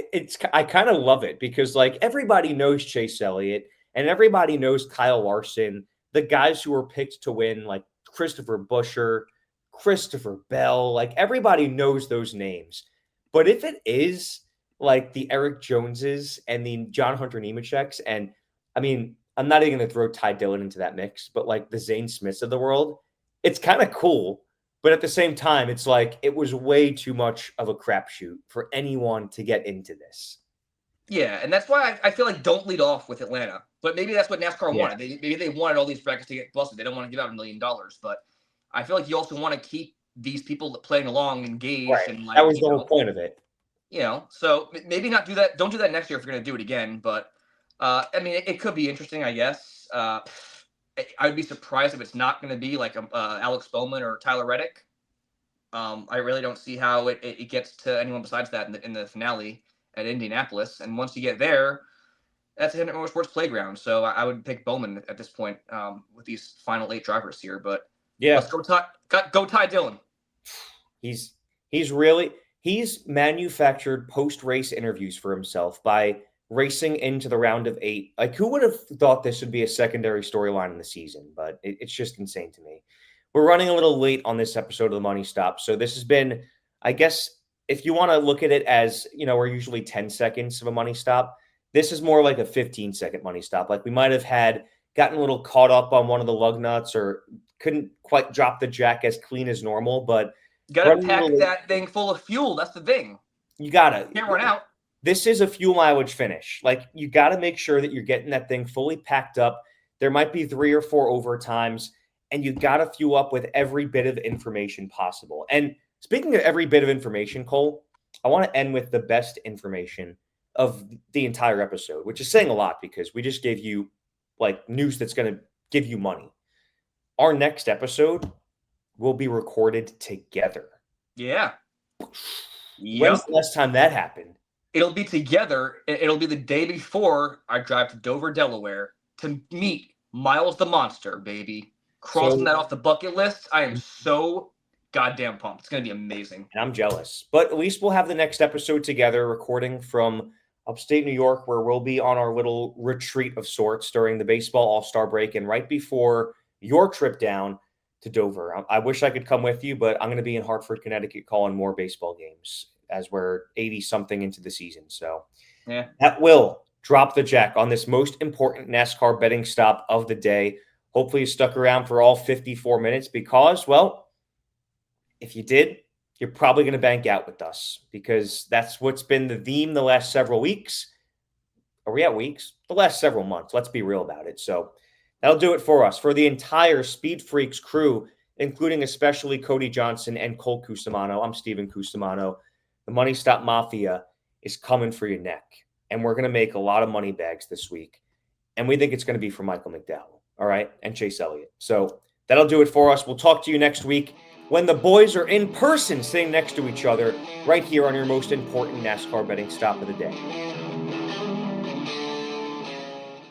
I kind of love it because like everybody knows Chase Elliott and everybody knows Kyle Larson, the guys who were picked to win, like Christopher Buescher, Christopher Bell, like everybody knows those names. But if it is like the Eric Joneses and the John Hunter Nemecheks, and I mean, I'm not even going to throw Ty Dillon into that mix, but like the Zane Smiths of the world, it's kind of cool. But at the same time, it's like it was way too much of a crapshoot for anyone to get into this. Yeah, and that's why I feel like don't lead off with Atlanta. But maybe that's what NASCAR wanted. Maybe they wanted all these brackets to get busted. They don't want to give out $1 million. But I feel like you also want to keep these people playing along engaged. Right. And like, that was the whole point of it. So maybe not do that. Don't do that next year if you're going to do it again. But, I mean, it could be interesting, I guess. I would be surprised if it's not going to be like Alex Bowman or Tyler Reddick. I really don't see how it gets to anyone besides that in the finale at Indianapolis. And once you get there, that's a Hendrick Motorsports playground. So I would pick Bowman at this point with these final 8 drivers here. But yeah, let's go Ty Dillon. He's manufactured post-race interviews for himself by racing into the round of 8. Like, who would have thought this would be a secondary storyline in the season? But it's just insane to me. We're running a little late on this episode of the Money Stop. So this has been, I guess, if you want to look at it as, we're usually 10 seconds of a Money Stop. This is more like a 15-second Money Stop. Like, we might have gotten a little caught up on one of the lug nuts or couldn't quite drop the jack as clean as normal. But you got to pack that thing full of fuel. That's the thing. You got to. Can't run out. This is a fuel mileage finish. Like, you got to make sure that you're getting that thing fully packed up. There might be 3 or 4 overtimes, and you got to fuel up with every bit of information possible. And speaking of every bit of information, Cole, I want to end with the best information of the entire episode, which is saying a lot because we just gave you like news that's going to give you money. Our next episode will be recorded together. Yeah. When's the last time that happened? It'll be together. It'll be the day before I drive to Dover, Delaware to meet Miles the Monster, baby. Crossing that off the bucket list. I am so goddamn pumped. It's going to be amazing. And I'm jealous. But at least we'll have the next episode together, recording from upstate New York, where we'll be on our little retreat of sorts during the baseball all-star break and right before your trip down to Dover. I wish I could come with you, but I'm going to be in Hartford, Connecticut calling more baseball games as we're 80-something into the season. So yeah, that will drop the jack on this most important NASCAR betting stop of the day. Hopefully you stuck around for all 54 minutes because, well, if you did, you're probably going to bank out with us because that's what's been the theme the last several weeks. Are we at weeks? The last several months. Let's be real about it. So that'll do it for us. For the entire Speed Freaks crew, including especially Cody Johnson and Cole Cusumano, I'm Steven Cusumano. The Money Stop Mafia is coming for your neck. And we're going to make a lot of money bags this week. And we think it's going to be for Michael McDowell. All right. And Chase Elliott. So that'll do it for us. We'll talk to you next week when the boys are in person sitting next to each other right here on your most important NASCAR betting stop of the day.